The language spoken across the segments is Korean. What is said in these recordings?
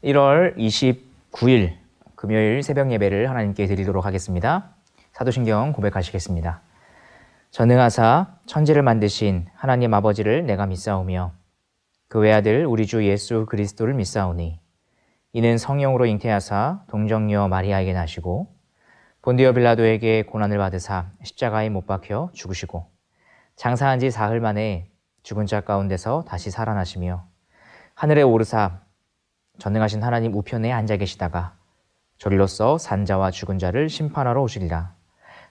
1월 29일 금요일 새벽 예배를 하나님께 드리도록 하겠습니다. 사도신경 고백하시겠습니다. 전능하사 천지를 만드신 하나님 아버지를 내가 믿사오며 그 외아들 우리 주 예수 그리스도를 믿사오니 이는 성령으로 잉태하사 동정녀 마리아에게 나시고 본디오 빌라도에게 고난을 받으사 십자가에 못 박혀 죽으시고 장사한 지 사흘 만에 죽은 자 가운데서 다시 살아나시며 하늘에 오르사 전능하신 하나님 우편에 앉아 계시다가 저리로서 산자와 죽은 자를 심판하러 오시리라.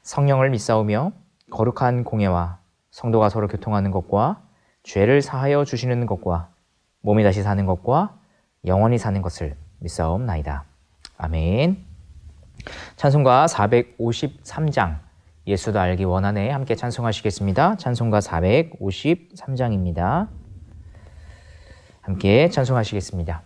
성령을 믿사오며 거룩한 공예와 성도가 서로 교통하는 것과 죄를 사하여 주시는 것과 몸이 다시 사는 것과 영원히 사는 것을 믿사옵나이다. 아멘. 찬송가 453장 예수도 알기 원하네 함께 찬송하시겠습니다. 찬송가 453장입니다. 함께 찬송하시겠습니다.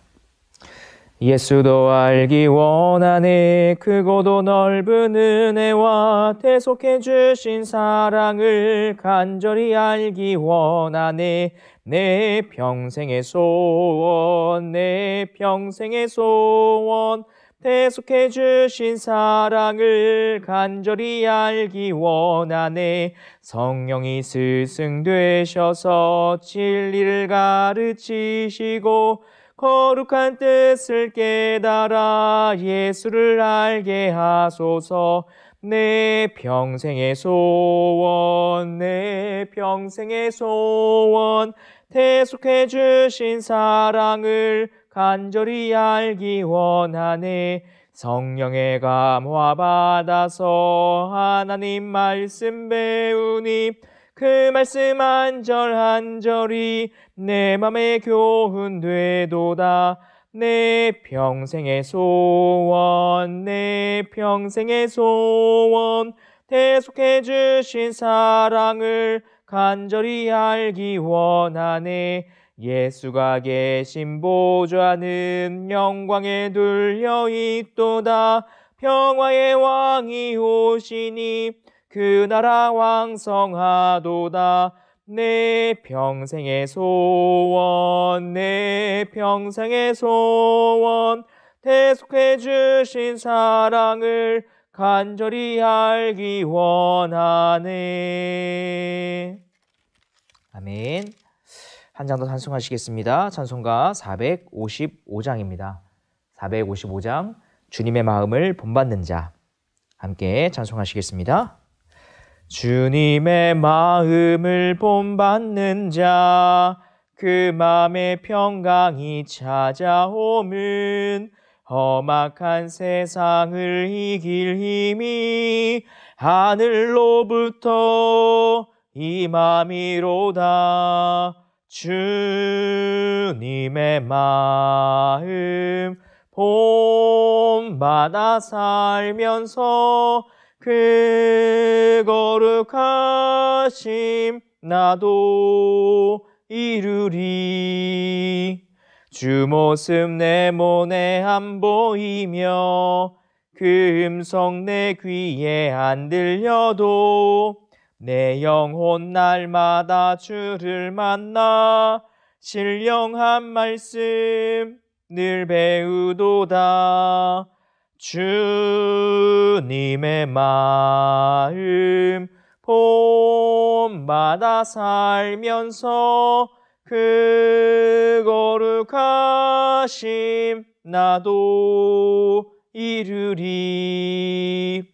예수도 알기 원하네 크고도 넓은 은혜와 대속해 주신 사랑을 간절히 알기 원하네 내 평생의 소원 내 평생의 소원 대속해 주신 사랑을 간절히 알기 원하네 성령이 스승 되셔서 진리를 가르치시고 거룩한 뜻을 깨달아 예수를 알게 하소서 내 평생의 소원 내 평생의 소원 대속해 주신 사랑을 간절히 알기 원하네 성령의 감화 받아서 하나님 말씀 배우니 그 말씀 한 절 한 절이 내 맘에 교훈되도다 내 평생의 소원 내 평생의 소원 대속해 주신 사랑을 간절히 알기 원하네 예수가 계신 보좌는 영광에 둘려 있도다 평화의 왕이 오시니 그 나라 왕성하도다 내 평생의 소원 내 평생의 소원 대속해 주신 사랑을 간절히 알기 원하네. 아멘. 한 장 더 찬송하시겠습니다. 찬송가 455장입니다. 455장 주님의 마음을 본받는 자 함께 찬송하시겠습니다. 주님의 마음을 본받는 자 그 맘에 평강이 찾아오면 험악한 세상을 이길 힘이 하늘로부터 임함이로다 주님의 마음 본받아 살면서 그 거룩하심 나도 이루리 주 모습 내 몸에 안 보이며 그 음성 내 귀에 안 들려도 내 영혼 날마다 주를 만나 신령한 말씀 늘 배우도다 주님의 마음 본받아 살면서 그 거룩하심 나도 이루리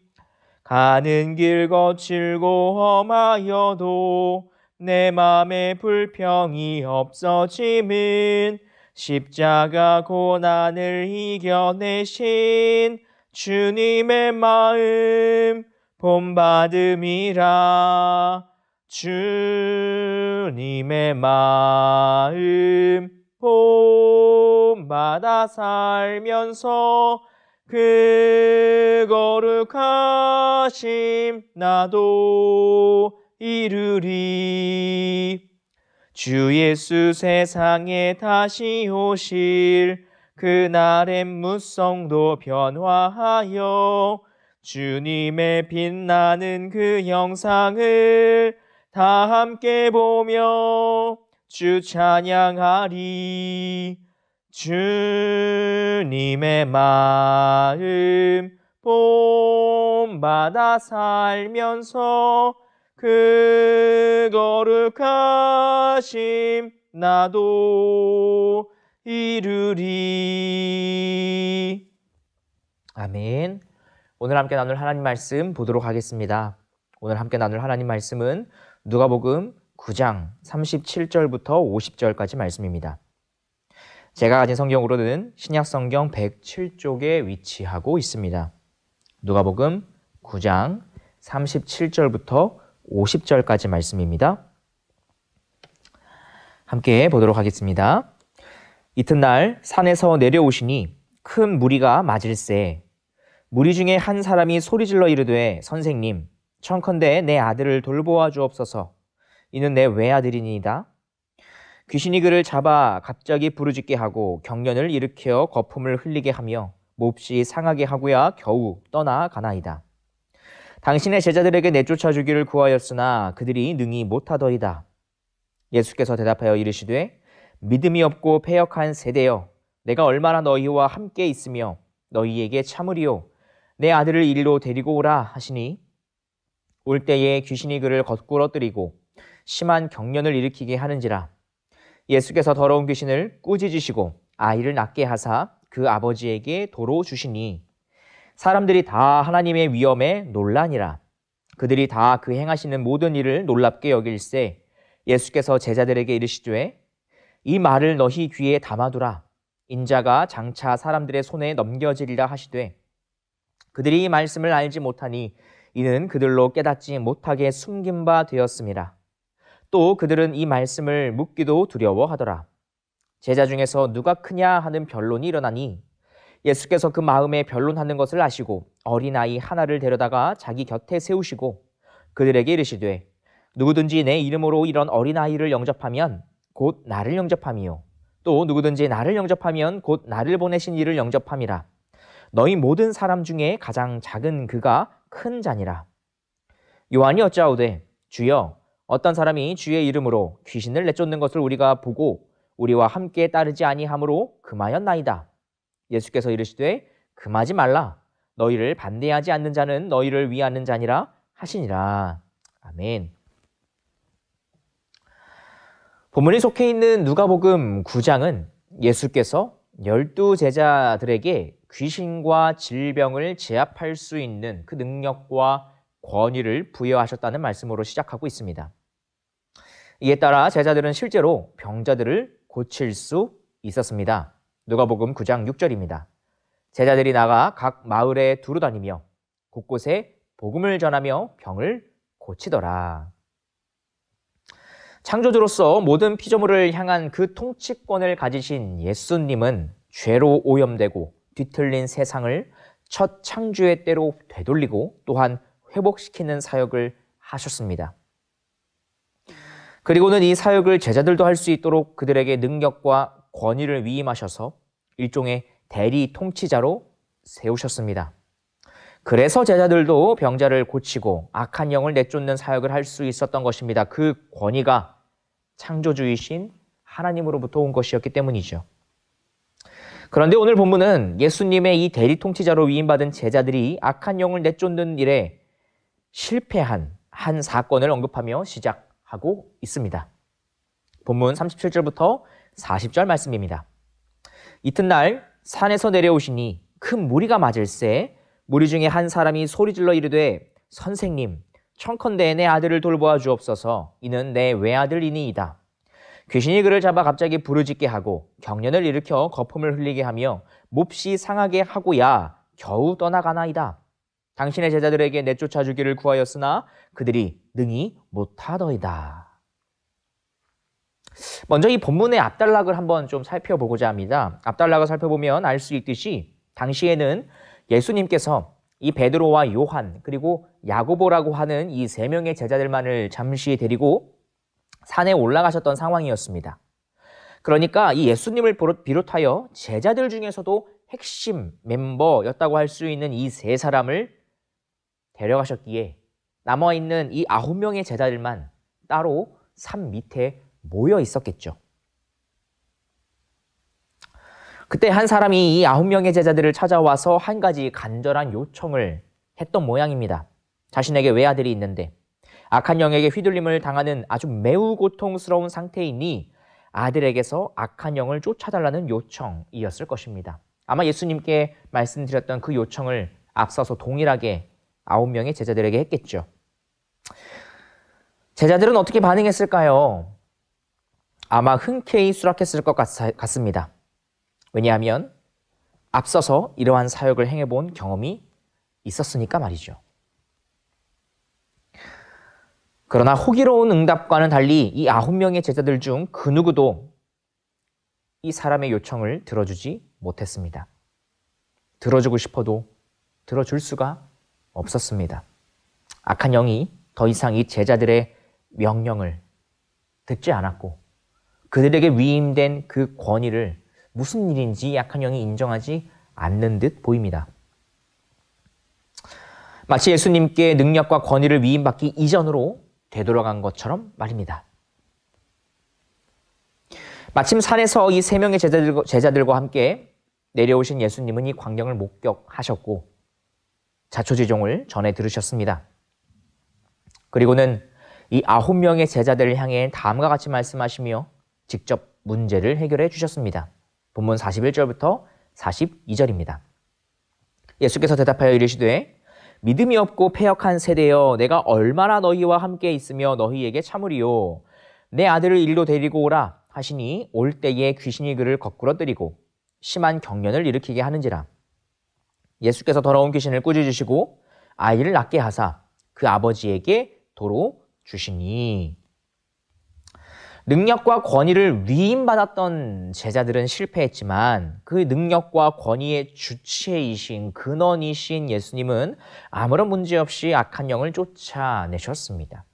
가는 길 거칠고 험하여도 내 맘에 불평이 없어짐은 십자가 고난을 이겨내신 주님의 마음 본받음이라 주님의 마음 본받아 살면서 그 거룩하심 나도 이루리 주 예수 세상에 다시 오실 그날의 무성도 변화하여 주님의 빛나는 그 영상을 다 함께 보며 주 찬양하리 주님의 마음 본받아 살면서 그 거룩하심 나도 이루리. 아멘. 오늘 함께 나눌 하나님 말씀 보도록 하겠습니다. 오늘 함께 나눌 하나님 말씀은 누가복음 9장 37절부터 50절까지 말씀입니다. 제가 가진 성경으로는 신약성경 107쪽에 위치하고 있습니다. 누가복음 9장 37절부터 50절까지 말씀입니다. 함께 보도록 하겠습니다. 이튿날 산에서 내려오시니 큰 무리가 맞을세. 무리 중에 한 사람이 소리질러 이르되 선생님, 청컨대 내 아들을 돌보아 주옵소서. 이는 내 외아들이니이다. 귀신이 그를 잡아 갑자기 부르짖게 하고 경련을 일으켜 거품을 흘리게 하며 몹시 상하게 하고야 겨우 떠나가나이다. 당신의 제자들에게 내쫓아 주기를 구하였으나 그들이 능히 못하더이다. 예수께서 대답하여 이르시되 믿음이 없고 패역한 세대여, 내가 얼마나 너희와 함께 있으며 너희에게 참으리요. 내 아들을 이리로 데리고 오라 하시니 올 때에 귀신이 그를 거꾸러뜨리고 심한 경련을 일으키게 하는지라. 예수께서 더러운 귀신을 꾸짖으시고 아이를 낫게 하사 그 아버지에게 도로 주시니 사람들이 다 하나님의 위엄에 놀라니라. 그들이 다 그 행하시는 모든 일을 놀랍게 여길세. 예수께서 제자들에게 이르시되 이 말을 너희 귀에 담아두라. 인자가 장차 사람들의 손에 넘겨지리라 하시되 그들이 이 말씀을 알지 못하니 이는 그들로 깨닫지 못하게 숨긴 바 되었음이라. 또 그들은 이 말씀을 묻기도 두려워하더라. 제자 중에서 누가 크냐 하는 변론이 일어나니 예수께서 그 마음에 변론하는 것을 아시고 어린아이 하나를 데려다가 자기 곁에 세우시고 그들에게 이르시되 누구든지 내 이름으로 이런 어린아이를 영접하면 곧 나를 영접함이요. 또 누구든지 나를 영접하면 곧 나를 보내신 이를 영접함이라. 너희 모든 사람 중에 가장 작은 그가 큰 자니라. 요한이 어짜오되 주여, 어떤 사람이 주의 이름으로 귀신을 내쫓는 것을 우리가 보고 우리와 함께 따르지 아니하므로 금하였나이다. 예수께서 이르시되 금하지 말라. 너희를 반대하지 않는 자는 너희를 위하는 자니라 하시니라. 아멘. 본문에 속해 있는 누가복음 9장은 예수께서 12제자들에게 귀신과 질병을 제압할 수 있는 그 능력과 권위를 부여하셨다는 말씀으로 시작하고 있습니다. 이에 따라 제자들은 실제로 병자들을 고칠 수 있었습니다. 누가복음 9장 6절입니다. 제자들이 나가 각 마을에 두루 다니며 곳곳에 복음을 전하며 병을 고치더라. 창조주로서 모든 피조물을 향한 그 통치권을 가지신 예수님은 죄로 오염되고 뒤틀린 세상을 첫 창조의 때로 되돌리고 또한 회복시키는 사역을 하셨습니다. 그리고는 이 사역을 제자들도 할 수 있도록 그들에게 능력과 권위를 위임하셔서 일종의 대리 통치자로 세우셨습니다. 그래서 제자들도 병자를 고치고 악한 영을 내쫓는 사역을 할 수 있었던 것입니다. 그 권위가 창조주이신 하나님으로부터 온 것이었기 때문이죠. 그런데 오늘 본문은 예수님의 이 대리 통치자로 위임받은 제자들이 악한 영을 내쫓는 일에 실패한 한 사건을 언급하며 시작하고 있습니다. 본문 37절부터 40절 말씀입니다. 이튿날 산에서 내려오시니 큰 무리가 맞을세. 무리 중에 한 사람이 소리질러 이르되 선생님, 청컨대 내 아들을 돌보아 주옵소서. 이는 내 외아들이니이다. 귀신이 그를 잡아 갑자기 부르짖게 하고 경련을 일으켜 거품을 흘리게 하며 몹시 상하게 하고야 겨우 떠나가나이다. 당신의 제자들에게 내쫓아 주기를 구하였으나 그들이 능히 못하더이다. 먼저 이 본문의 앞단락을 한번 좀 살펴보고자 합니다. 앞단락을 살펴보면 알 수 있듯이 당시에는 예수님께서 이 베드로와 요한 그리고 야고보라고 하는 이 세 명의 제자들만을 잠시 데리고 산에 올라가셨던 상황이었습니다. 그러니까 이 예수님을 비롯하여 제자들 중에서도 핵심 멤버였다고 할 수 있는 이 세 사람을 데려가셨기에 남아있는 이 9명의 제자들만 따로 산 밑에 모여 있었겠죠. 그때 한 사람이 이 9명의 제자들을 찾아와서 한 가지 간절한 요청을 했던 모양입니다. 자신에게 외아들이 있는데 악한 영에게 휘둘림을 당하는 아주 매우 고통스러운 상태이니 아들에게서 악한 영을 쫓아달라는 요청이었을 것입니다. 아마 예수님께 말씀드렸던 그 요청을 앞서서 동일하게 9명의 제자들에게 했겠죠. 제자들은 어떻게 반응했을까요? 아마 흔쾌히 수락했을 것 같습니다. 왜냐하면 앞서서 이러한 사역을 행해본 경험이 있었으니까 말이죠. 그러나 호기로운 응답과는 달리 이 9명의 제자들 중 그 누구도 이 사람의 요청을 들어주지 못했습니다. 들어주고 싶어도 들어줄 수가 없었습니다. 악한 영이 더 이상 이 제자들의 명령을 듣지 않았고 그들에게 위임된 그 권위를 무슨 일인지 악한 영이 인정하지 않는 듯 보입니다. 마치 예수님께 능력과 권위를 위임받기 이전으로 되돌아간 것처럼 말입니다. 마침 산에서 이 3명의 제자들과 함께 내려오신 예수님은 이 광경을 목격하셨고 자초지종을 전해 들으셨습니다. 그리고는 이 9명의 제자들을 향해 다음과 같이 말씀하시며 직접 문제를 해결해 주셨습니다. 본문 41절부터 42절입니다. 예수께서 대답하여 이르시되 믿음이 없고 패역한 세대여 내가 얼마나 너희와 함께 있으며 너희에게 참으리요. 내 아들을 이리로 데리고 오라 하시니 올 때에 귀신이 그를 거꾸로 때리고 심한 경련을 일으키게 하는지라. 예수께서 더러운 귀신을 꾸짖으시고 아이를 낫게 하사 그 아버지에게 도로 주시니. 능력과 권위를 위임받았던 제자들은 실패했지만 그 능력과 권위의 주체이신 근원이신 예수님은 아무런 문제 없이 악한 영을 쫓아내셨습니다.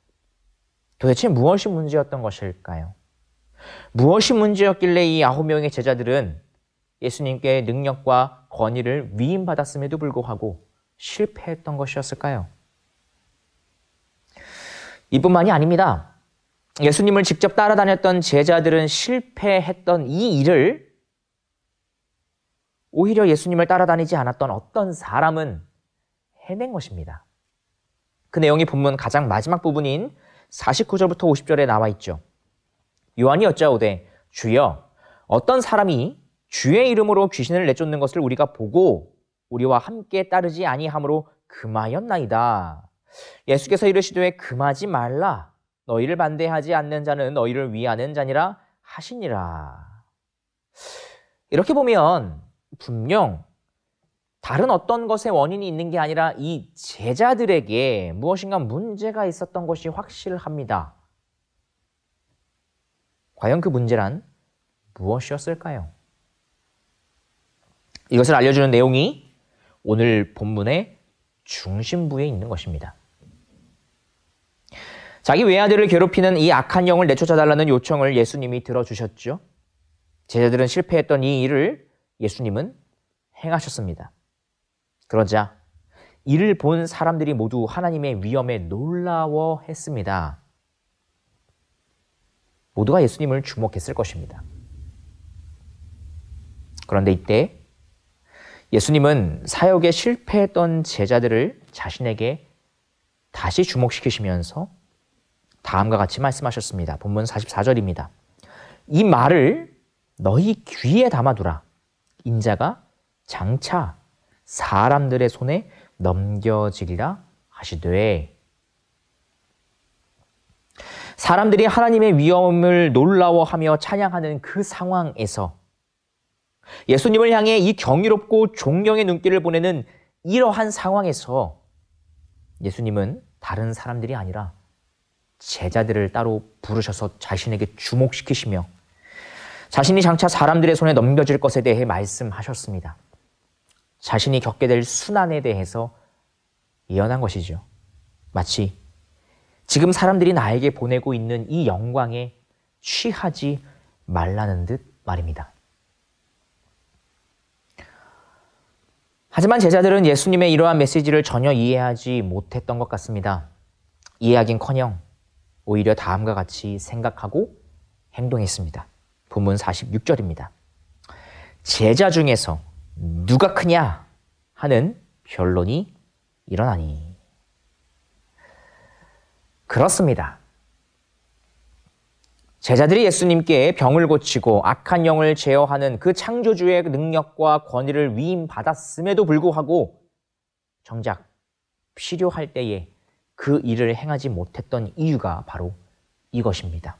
도대체 무엇이 문제였던 것일까요? 무엇이 문제였길래 이 9명의 제자들은 예수님께 능력과 권위를 위임받았음에도 불구하고 실패했던 것이었을까요? 이뿐만이 아닙니다. 예수님을 직접 따라다녔던 제자들은 실패했던 이 일을 오히려 예수님을 따라다니지 않았던 어떤 사람은 해낸 것입니다. 그 내용이 본문 가장 마지막 부분인 49절부터 50절에 나와 있죠. 요한이 여짜오되 주여 어떤 사람이 주의 이름으로 귀신을 내쫓는 것을 우리가 보고 우리와 함께 따르지 아니함으로 금하였나이다. 예수께서 이르시되 금하지 말라. 너희를 반대하지 않는 자는 너희를 위하는 자니라 하시니라. 이렇게 보면 분명 다른 어떤 것의 원인이 있는 게 아니라 이 제자들에게 무엇인가 문제가 있었던 것이 확실합니다. 과연 그 문제란 무엇이었을까요? 이것을 알려주는 내용이 오늘 본문의 중심부에 있는 것입니다. 자기 외아들을 괴롭히는 이 악한 영을 내쫓아달라는 요청을 예수님이 들어주셨죠. 제자들은 실패했던 이 일을 예수님은 행하셨습니다. 그러자 이를 본 사람들이 모두 하나님의 위엄에 놀라워했습니다. 모두가 예수님을 주목했을 것입니다. 그런데 이때 예수님은 사역에 실패했던 제자들을 자신에게 다시 주목시키시면서 다음과 같이 말씀하셨습니다. 본문 44절입니다. 이 말을 너희 귀에 담아두라. 인자가 장차 사람들의 손에 넘겨지리라 하시되. 사람들이 하나님의 위엄을 놀라워하며 찬양하는 그 상황에서 예수님을 향해 이 경이롭고 존경의 눈길을 보내는 이러한 상황에서 예수님은 다른 사람들이 아니라 제자들을 따로 부르셔서 자신에게 주목시키시며 자신이 장차 사람들의 손에 넘겨질 것에 대해 말씀하셨습니다. 자신이 겪게 될 순환에 대해서 예언한 것이죠. 마치 지금 사람들이 나에게 보내고 있는 이 영광에 취하지 말라는 듯 말입니다. 하지만 제자들은 예수님의 이러한 메시지를 전혀 이해하지 못했던 것 같습니다. 이해하긴커녕 오히려 다음과 같이 생각하고 행동했습니다. 본문 46절입니다. 제자 중에서 누가 크냐 하는 변론이 일어나니. 그렇습니다. 제자들이 예수님께 병을 고치고 악한 영을 제어하는 그 창조주의 능력과 권위를 위임받았음에도 불구하고 정작 필요할 때에 그 일을 행하지 못했던 이유가 바로 이것입니다.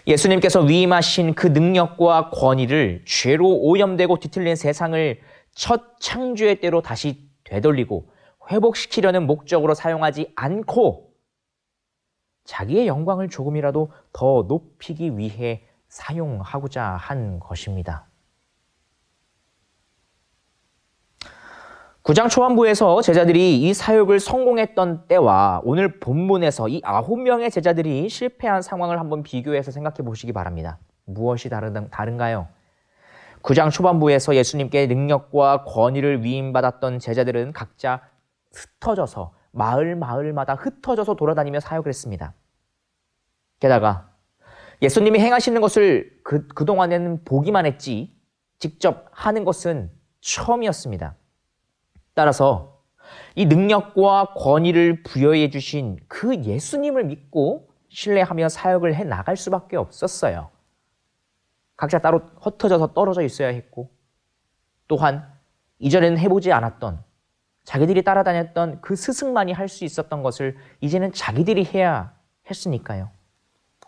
예수님께서 위임하신 그 능력과 권위를 죄로 오염되고 뒤틀린 세상을 첫 창조의 때로 다시 되돌리고 회복시키려는 목적으로 사용하지 않고 자기의 영광을 조금이라도 더 높이기 위해 사용하고자 한 것입니다. 9장 초반부에서 제자들이 이 사역을 성공했던 때와 오늘 본문에서 이 9명의 제자들이 실패한 상황을 한번 비교해서 생각해 보시기 바랍니다. 무엇이 다른가요? 9장 초반부에서 예수님께 능력과 권위를 위임받았던 제자들은 각자 흩어져서 마을마다 흩어져서 돌아다니며 사역을 했습니다. 게다가 예수님이 행하시는 것을 그동안에는 보기만 했지 직접 하는 것은 처음이었습니다. 따라서 이 능력과 권위를 부여해 주신 그 예수님을 믿고 신뢰하며 사역을 해 나갈 수밖에 없었어요. 각자 따로 흩어져서 떨어져 있어야 했고, 또한 이전에는 해보지 않았던, 자기들이 따라다녔던 그 스승만이 할 수 있었던 것을 이제는 자기들이 해야 했으니까요.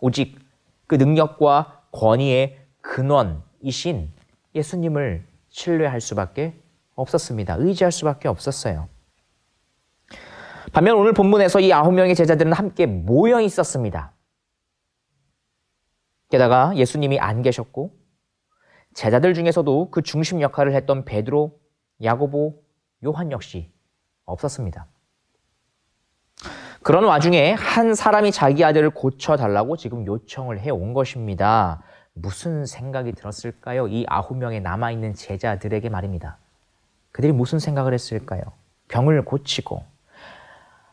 오직 그 능력과 권위의 근원이신 예수님을 신뢰할 수밖에 없었습니다. 의지할 수밖에 없었어요. 반면 오늘 본문에서 이 9명의 제자들은 함께 모여 있었습니다. 게다가 예수님이 안 계셨고 제자들 중에서도 그 중심 역할을 했던 베드로, 야고보, 요한 역시 없었습니다. 그런 와중에 한 사람이 자기 아들을 고쳐달라고 지금 요청을 해온 것입니다. 무슨 생각이 들었을까요? 이 9명의 남아있는 제자들에게 말입니다. 그들이 무슨 생각을 했을까요? 병을 고치고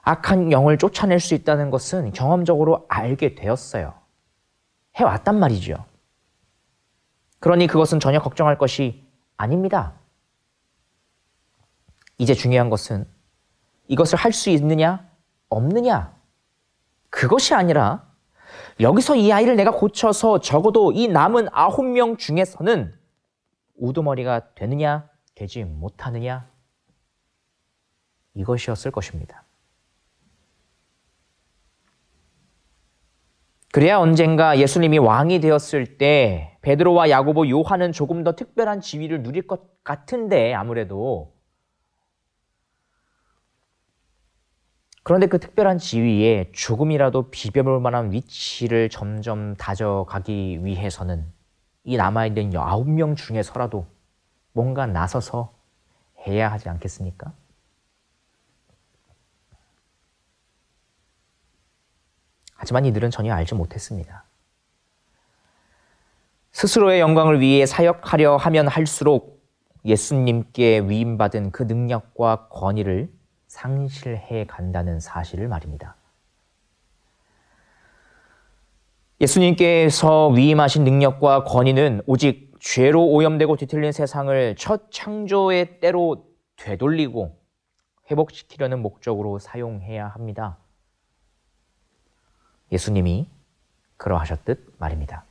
악한 영을 쫓아낼 수 있다는 것은 경험적으로 알게 되었어요. 해왔단 말이죠. 그러니 그것은 전혀 걱정할 것이 아닙니다. 이제 중요한 것은 이것을 할 수 있느냐, 없느냐, 그것이 아니라 여기서 이 아이를 내가 고쳐서 적어도 이 남은 9명 중에서는 우두머리가 되느냐, 되지 못하느냐, 이것이었을 것입니다. 그래야 언젠가 예수님이 왕이 되었을 때 베드로와 야고보, 요한은 조금 더 특별한 지위를 누릴 것 같은데 아무래도. 그런데 그 특별한 지위에 조금이라도 비벼볼 만한 위치를 점점 다져가기 위해서는 이 남아있는 9명 중에서라도 뭔가 나서서 해야 하지 않겠습니까? 하지만 이들은 전혀 알지 못했습니다. 스스로의 영광을 위해 사역하려 하면 할수록 예수님께 위임받은 그 능력과 권위를 상실해 간다는 사실을 말입니다. 예수님께서 위임하신 능력과 권위는 오직 죄로 오염되고 뒤틀린 세상을 첫 창조의 때로 되돌리고 회복시키려는 목적으로 사용해야 합니다. 예수님이 그러하셨듯 말입니다.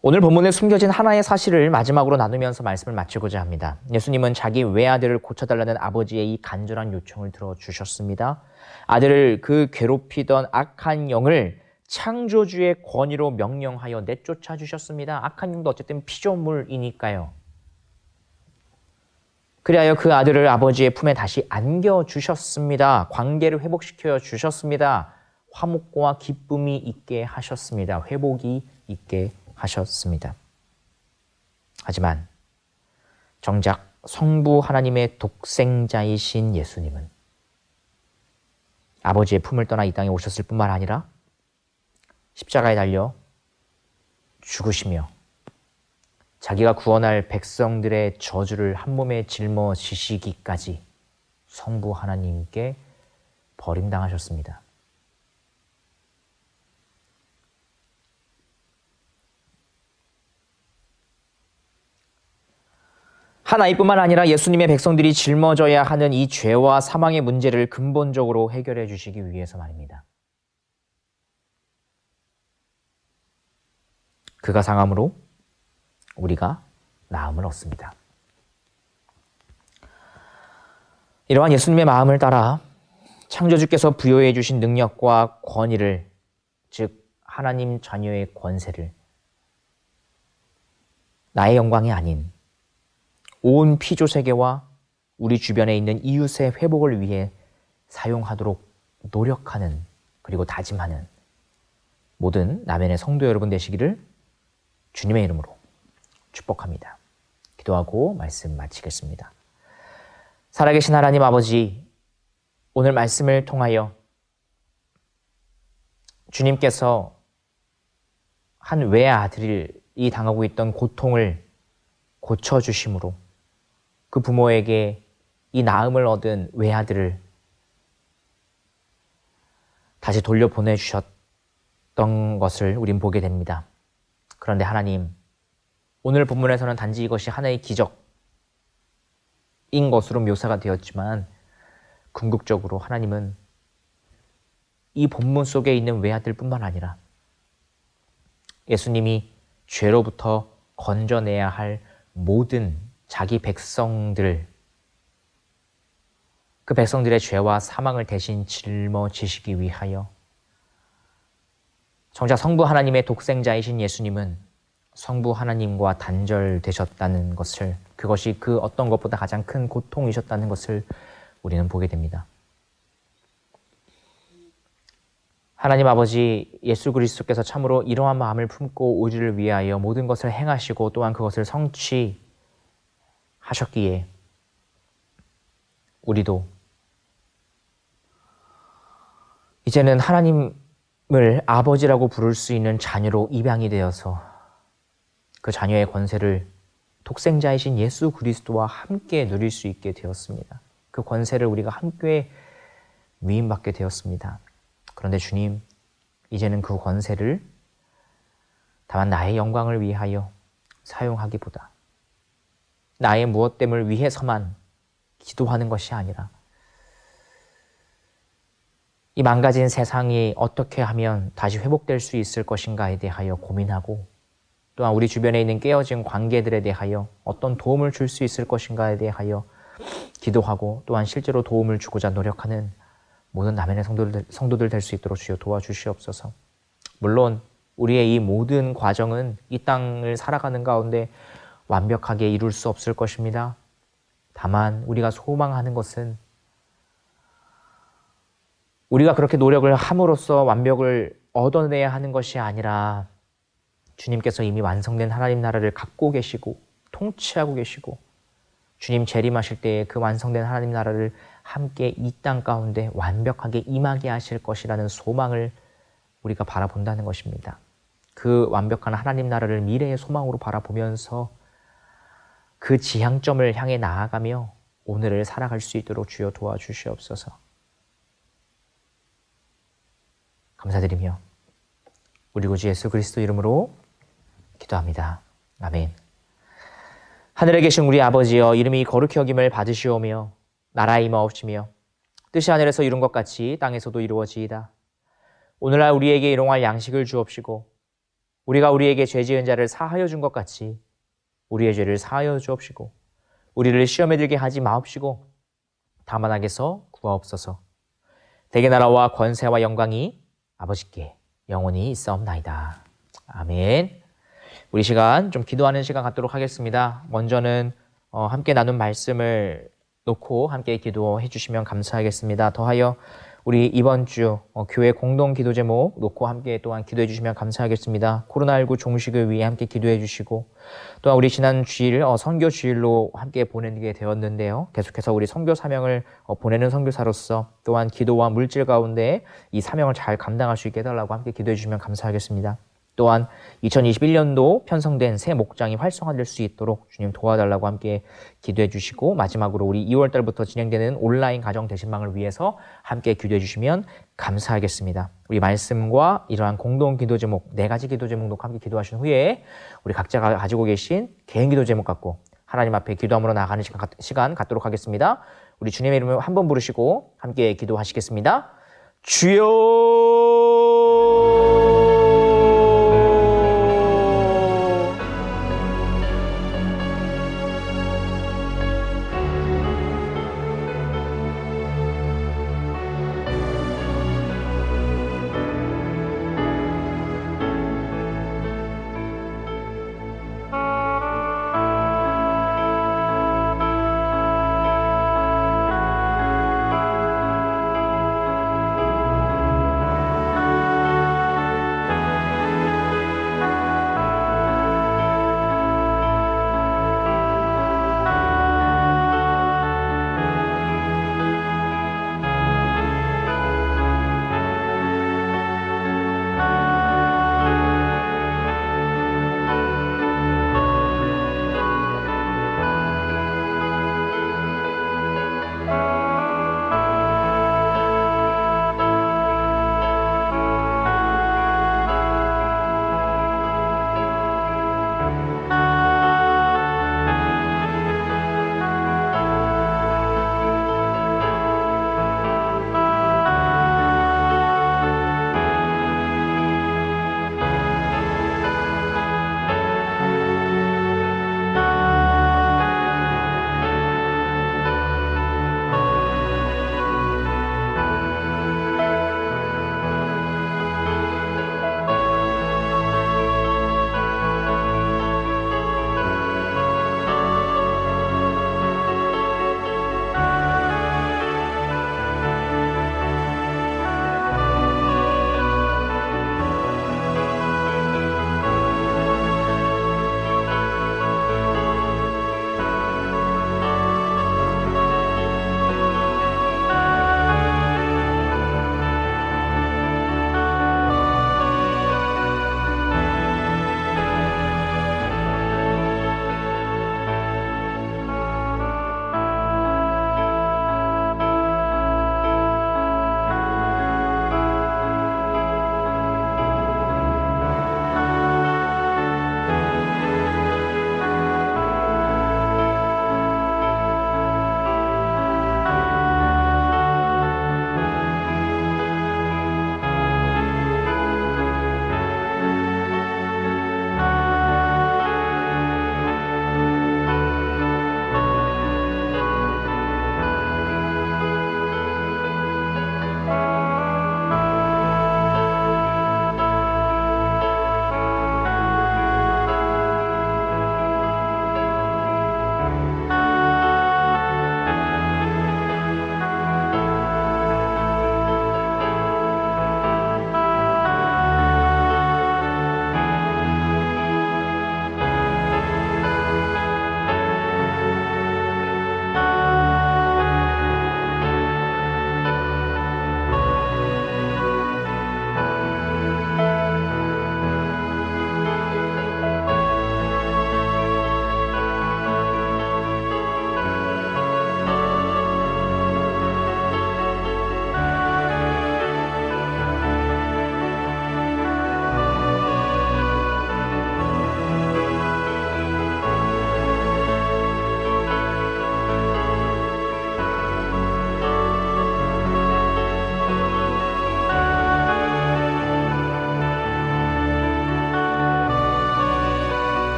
오늘 본문에 숨겨진 하나의 사실을 마지막으로 나누면서 말씀을 마치고자 합니다. 예수님은 자기 외아들을 고쳐달라는 아버지의 이 간절한 요청을 들어주셨습니다. 아들을 그 괴롭히던 악한 영을 창조주의 권위로 명령하여 내쫓아 주셨습니다. 악한 영도 어쨌든 피조물이니까요. 그리하여 그 아들을 아버지의 품에 다시 안겨주셨습니다. 관계를 회복시켜 주셨습니다. 화목과 기쁨이 있게 하셨습니다. 회복이 있게 하셨습니다. 하지만 정작 성부 하나님의 독생자이신 예수님은 아버지의 품을 떠나 이 땅에 오셨을 뿐만 아니라 십자가에 달려 죽으시며 자기가 구원할 백성들의 저주를 한 몸에 짊어지시기까지 성부 하나님께 버림당하셨습니다. 하나님뿐만 아니라 예수님의 백성들이 짊어져야 하는 이 죄와 사망의 문제를 근본적으로 해결해 주시기 위해서 말입니다. 그가 상함으로 우리가 나음을 얻습니다. 이러한 예수님의 마음을 따라 창조주께서 부여해 주신 능력과 권위를, 즉 하나님 자녀의 권세를 나의 영광이 아닌 온 피조세계와 우리 주변에 있는 이웃의 회복을 위해 사용하도록 노력하는, 그리고 다짐하는 모든 남연의 성도 여러분 되시기를 주님의 이름으로 축복합니다. 기도하고 말씀 마치겠습니다. 살아계신 하나님 아버지, 오늘 말씀을 통하여 주님께서 한 외아들이 당하고 있던 고통을 고쳐주심으로 그 부모에게 이 나음을 얻은 외아들을 다시 돌려보내주셨던 것을 우린 보게 됩니다. 그런데 하나님, 오늘 본문에서는 단지 이것이 하나의 기적인 것으로 묘사가 되었지만 궁극적으로 하나님은 이 본문 속에 있는 외아들뿐만 아니라 예수님이 죄로부터 건져내야 할 모든 자기 백성들, 그 백성들의 죄와 사망을 대신 짊어지시기 위하여 정작 성부 하나님의 독생자이신 예수님은 성부 하나님과 단절되셨다는 것을, 그것이 그 어떤 것보다 가장 큰 고통이셨다는 것을 우리는 보게 됩니다. 하나님 아버지, 예수 그리스도께서 참으로 이러한 마음을 품고 우리를 위하여 모든 것을 행하시고 또한 그것을 성취하셨기에 우리도 이제는 하나님을 아버지라고 부를 수 있는 자녀로 입양이 되어서 그 자녀의 권세를 독생자이신 예수 그리스도와 함께 누릴 수 있게 되었습니다. 그 권세를 우리가 함께 위임받게 되었습니다. 그런데 주님, 이제는 그 권세를 다만 나의 영광을 위하여 사용하기보다 나의 무엇됨을 위해서만 기도하는 것이 아니라 이 망가진 세상이 어떻게 하면 다시 회복될 수 있을 것인가에 대하여 고민하고, 또한 우리 주변에 있는 깨어진 관계들에 대하여 어떤 도움을 줄 수 있을 것인가에 대하여 기도하고, 또한 실제로 도움을 주고자 노력하는 모든 남연의 성도들 될 수 있도록 주여 도와주시옵소서. 물론 우리의 이 모든 과정은 이 땅을 살아가는 가운데 완벽하게 이룰 수 없을 것입니다. 다만 우리가 소망하는 것은 우리가 그렇게 노력을 함으로써 완벽을 얻어내야 하는 것이 아니라 주님께서 이미 완성된 하나님 나라를 갖고 계시고 통치하고 계시고 주님 재림하실 때에 그 완성된 하나님 나라를 함께 이 땅 가운데 완벽하게 임하게 하실 것이라는 소망을 우리가 바라본다는 것입니다. 그 완벽한 하나님 나라를 미래의 소망으로 바라보면서 그 지향점을 향해 나아가며 오늘을 살아갈 수 있도록 주여 도와주시옵소서. 감사드리며 우리 구주 예수 그리스도 이름으로 기도합니다. 아멘. 하늘에 계신 우리 아버지여, 이름이 거룩히 여김을 받으시오며 나라의 임하옵시며 뜻이 하늘에서 이룬 것 같이 땅에서도 이루어지이다. 오늘날 우리에게 일용할 양식을 주옵시고 우리가 우리에게 죄 지은 자를 사하여 준 것 같이 우리의 죄를 사하여 주옵시고 우리를 시험에 들게 하지 마옵시고 다만 악에서 구하옵소서. 대개 나라와 권세와 영광이 아버지께 영원히 있사옵나이다. 아멘. 우리 시간 좀 기도하는 시간 갖도록 하겠습니다. 먼저는 함께 나눈 말씀을 놓고 함께 기도해 주시면 감사하겠습니다. 더하여 우리 이번 주 교회 공동 기도 제목 놓고 함께 또한 기도해 주시면 감사하겠습니다. 코로나19 종식을 위해 함께 기도해 주시고, 또한 우리 지난 주일 선교 주일로 함께 보내게 되었는데요. 계속해서 우리 선교 사명을 보내는 선교사로서 또한 기도와 물질 가운데 이 사명을 잘 감당할 수 있게 해달라고 함께 기도해 주시면 감사하겠습니다. 또한 2021년도 편성된 새 목장이 활성화될 수 있도록 주님 도와달라고 함께 기도해 주시고, 마지막으로 우리 2월 달부터 진행되는 온라인 가정 대신망을 위해서 함께 기도해 주시면 감사하겠습니다. 우리 말씀과 이러한 공동 기도 제목 4가지 기도 제목 놓고 함께 기도하신 후에 우리 각자가 가지고 계신 개인 기도 제목 갖고 하나님 앞에 기도함으로 나아가는 시간 갖도록 하겠습니다. 우리 주님의 이름을 한 번 부르시고 함께 기도하시겠습니다. 주여!